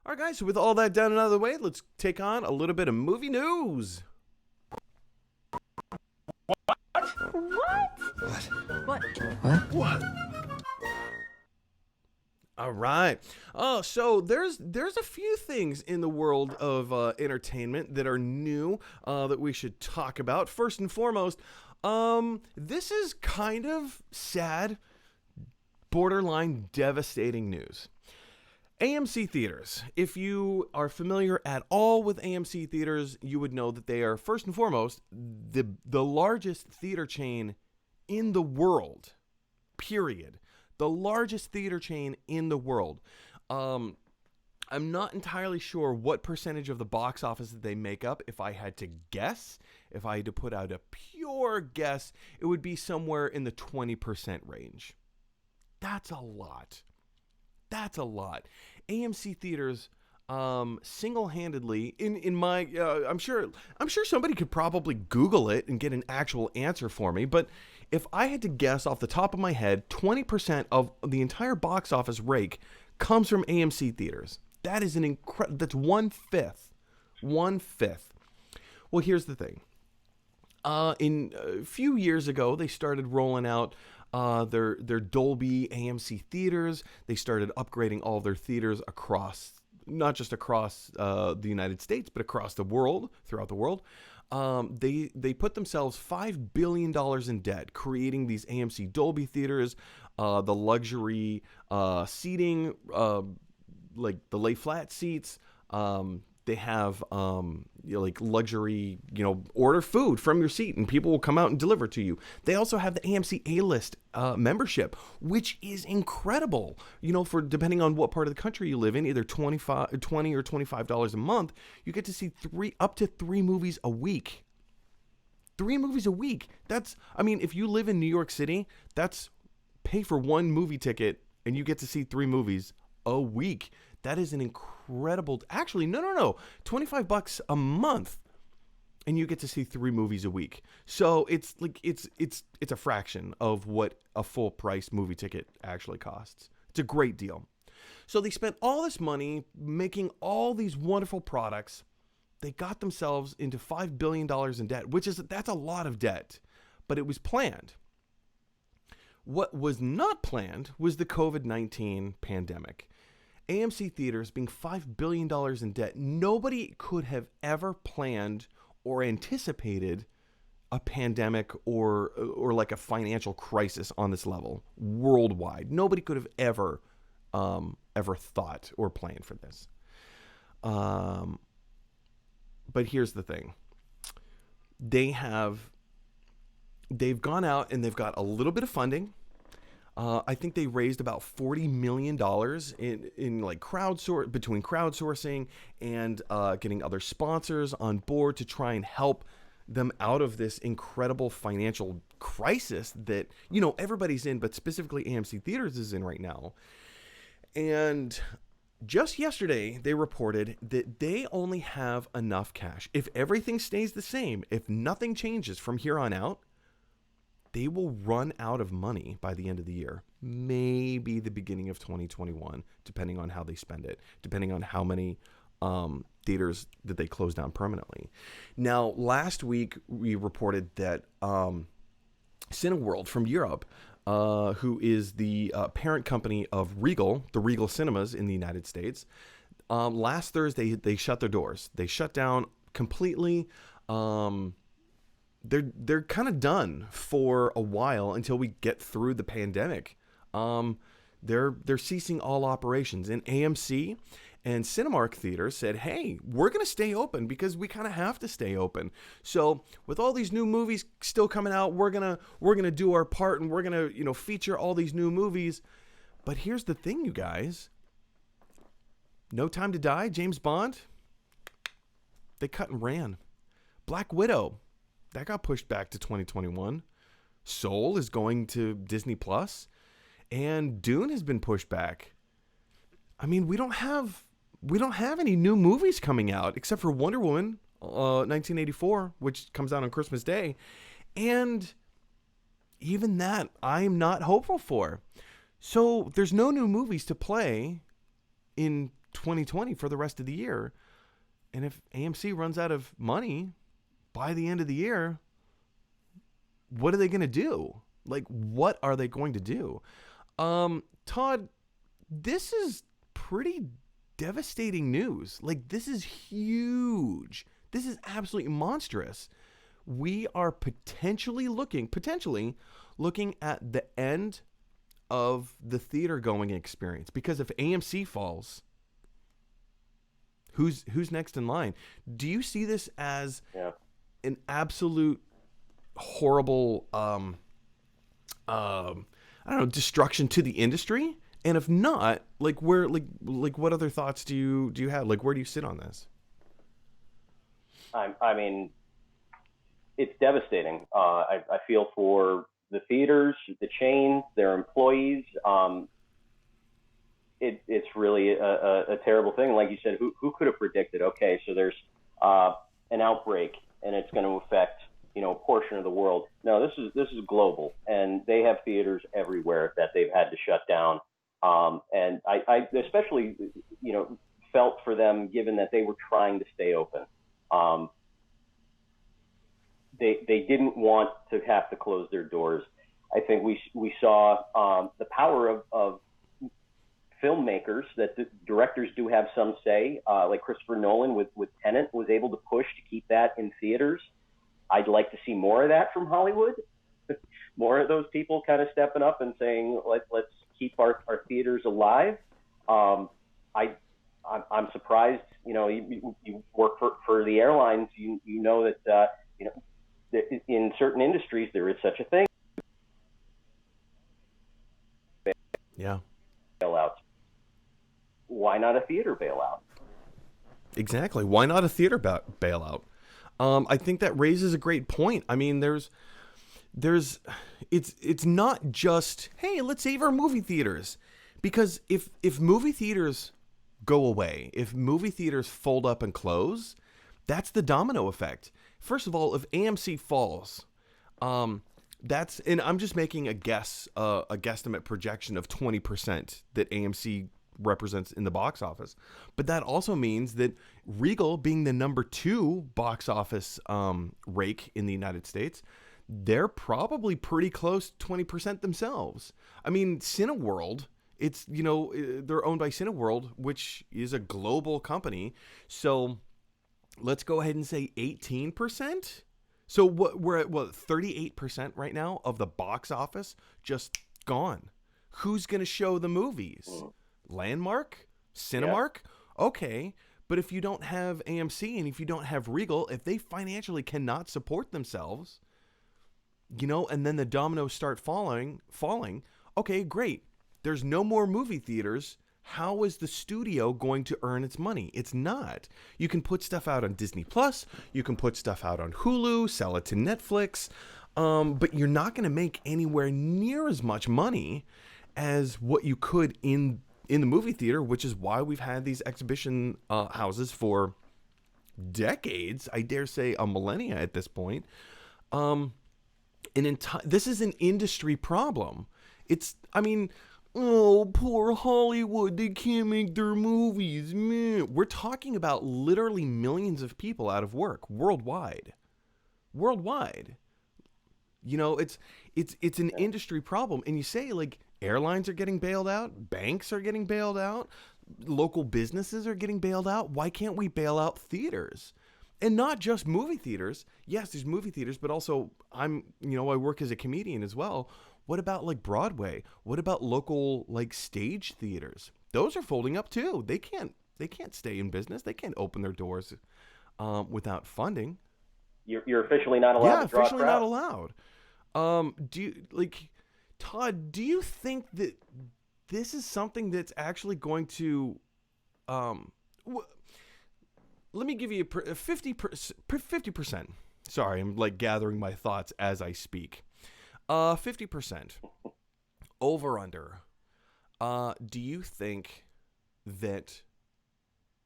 All right, guys, so with all that done and out of the way, let's take on a little bit of movie news. What? What? All right. Oh, so there's a few things in the world of entertainment that are new that we should talk about. First and foremost, this is kind of sad, borderline devastating news. AMC theaters. If you are familiar at all with AMC theaters, you would know that they are first and foremost the largest theater chain in the world. Period. The largest theater chain in the world. I'm not entirely sure what percentage of the box office that they make up. If I had to guess, if I had to put out a pure guess, it would be somewhere in the 20% range. That's a lot. That's a lot. AMC theaters single-handedly in my I'm sure somebody could probably Google it and get an actual answer for me, but if I had to guess off the top of my head, 20% of the entire box office rake comes from AMC theaters. That is that's 1/5. 1/5. Well, here's the thing. In a few years ago, they started rolling out their Dolby AMC theaters. They started upgrading all their theaters across, not just across the United States, but across the world, throughout the world. They put themselves $5 billion in debt, creating these AMC Dolby theaters, the luxury seating, like the lay flat seats. They have like luxury, order food from your seat and people will come out and deliver to you. They also have the AMC A-List membership, which is incredible. For depending on what part of the country you live in, either $20 or $25 a month, you get to see up to three movies a week. 3 movies a week. If you live in New York City, that's pay for one movie ticket and you get to see 3 movies a week. That is an incredible. Actually, no. $25 a month, and you get to see 3 movies a week. So it's a fraction of what a full price movie ticket actually costs. It's a great deal. So they spent all this money making all these wonderful products. They got themselves into $5 billion in debt, that's a lot of debt, but it was planned. What was not planned was the COVID-19 pandemic. AMC theaters being $5 billion in debt, nobody could have ever planned or anticipated a pandemic or like a financial crisis on this level worldwide. Nobody could have ever thought or planned for this. But here's the thing. They've gone out and they've got a little bit of funding. I think they raised about $40 million in like between crowdsourcing and getting other sponsors on board to try and help them out of this incredible financial crisis that everybody's in, but specifically AMC Theaters is in right now. And just yesterday, they reported that they only have enough cash. If everything stays the same, if nothing changes from here on out, they will run out of money by the end of the year, maybe the beginning of 2021, depending on how they spend it, depending on how many theaters that they close down permanently. Now, last week, we reported that Cineworld from Europe, who is the parent company of Regal, the Regal Cinemas in the United States, last Thursday, they shut their doors. They shut down completely. They're kind of done for a while until we get through the pandemic. They're ceasing all operations, and AMC and Cinemark theaters said, "Hey, we're going to stay open because we kind of have to stay open." So, with all these new movies still coming out, we're going to do our part and we're going to, feature all these new movies. But here's the thing, you guys. No Time to Die, James Bond, they cut and ran. Black Widow, that got pushed back to 2021. Soul is going to Disney Plus, and Dune has been pushed back. We don't have any new movies coming out except for Wonder Woman 1984, which comes out on Christmas Day, and even that I'm not hopeful for. So there's no new movies to play in 2020 for the rest of the year. And if AMC runs out of money by the end of the year, what are they going to do? Like, what are they going to do? Todd, this is pretty devastating news. Like, this is huge. This is absolutely monstrous. We are potentially looking at the end of the theater going experience, because if AMC falls, who's next in line? Do you see this as an absolute horrible I don't know, destruction to the industry? And if not, like, where, like what other thoughts do you have? Like, where do you sit on this? I mean, it's devastating. I feel for the theaters, the chains, their employees. It's really a terrible thing. Like you said, who could have predicted? Okay, so there's an outbreak and it's going to affect a portion of the world. No, this is global, and they have theaters everywhere that they've had to shut down. And I especially felt for them, given that they were trying to stay open. They didn't want to have to close their doors. I think we saw the power of filmmakers, that the directors do have some say, like Christopher Nolan with Tenet was able to push to keep that in theaters. I'd like to see more of that from Hollywood. More of those people kind of stepping up and saying, let's keep our theaters alive. I'm surprised. You work for the airlines. You know that in certain industries there is such a thing. Yeah. Bailouts. Why not a theater bailout? Exactly. Why not a theater bailout? I think that raises a great point. I mean, it's not just, hey, let's save our movie theaters, because if movie theaters go away, if movie theaters fold up and close, that's the domino effect. First of all, if AMC falls, and I'm just making a guesstimate projection of 20% that AMC represents in the box office. But that also means that Regal, being the number 2 box office rake in the United States, they're probably pretty close to 20% themselves. I mean, Cineworld, it's, they're owned by Cineworld, which is a global company. So let's go ahead and say 18%. So we're at 38% right now of the box office just gone. Who's going to show the movies? Landmark? Cinemark? Yeah. Okay. But if you don't have AMC and if you don't have Regal, if they financially cannot support themselves, and then the dominoes start falling, okay, great. There's no more movie theaters. How is the studio going to earn its money? It's not. You can put stuff out on Disney Plus. You can put stuff out on Hulu, sell it to Netflix. But you're not going to make anywhere near as much money as what you could in the movie theater, which is why we've had these exhibition houses for decades. I dare say a millennia at this point. This is an industry problem. Oh, poor Hollywood, they can't make their movies. Man. We're talking about literally millions of people out of work worldwide. It's an industry problem. And you say, like, airlines are getting bailed out, banks are getting bailed out, local businesses are getting bailed out. Why can't we bail out theaters? And not just movie theaters. Yes, there's movie theaters, but also I work as a comedian as well. What about like Broadway? What about local like stage theaters? Those are folding up too. They can't stay in business. They can't open their doors without funding. You're officially not allowed to draw officially crowds. Not allowed. Todd, do you think that this is something that's actually going to let me give you 50%. Sorry, I'm like gathering my thoughts as I speak. 50%. Over under. Do you think that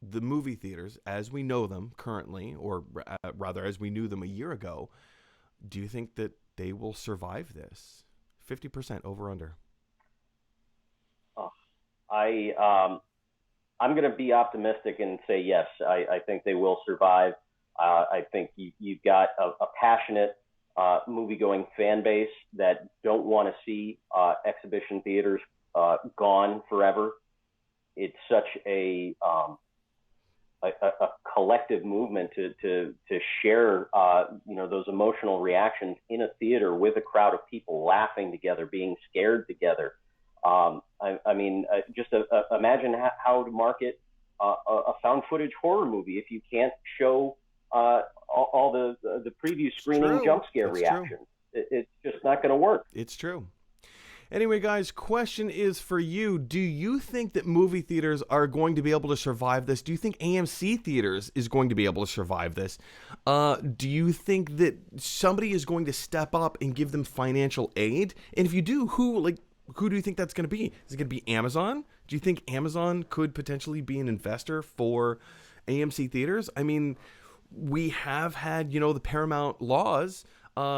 the movie theaters, as we know them currently, or rather as we knew them a year ago, do you think that they will survive this? 50% over under. I'm going to be optimistic and say yes. I think they will survive. I think you've got a passionate movie-going fan base that don't want to see exhibition theaters gone forever. It's such a collective movement to share those emotional reactions in a theater with a crowd of people laughing together, being scared together. Just imagine how to market a found footage horror movie if you can't show all the preview screening jump scare reactions. It's just not going to work. It's true. Anyway, guys, question is for you. Do you think that movie theaters are going to be able to survive this? Do you think AMC theaters is going to be able to survive this? Do you think that somebody is going to step up and give them financial aid? And if you do, who do you think that's going to be? Is it going to be Amazon? Do you think Amazon could potentially be an investor for AMC theaters? I mean, we have had, the Paramount laws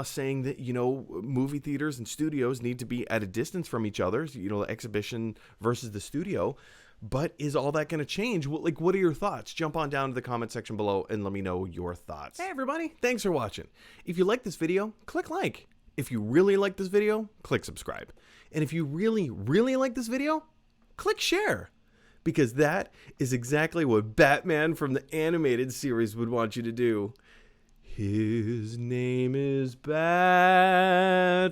saying that, movie theaters and studios need to be at a distance from each other, the exhibition versus the studio. But is all that going to change? What are your thoughts? Jump on down to the comment section below and let me know your thoughts. Hey, everybody. Thanks for watching. If you like this video, click like. If you really like this video, click subscribe. And if you really, really like this video, click share. Because that is exactly what Batman from the animated series would want you to do. His name is Batman.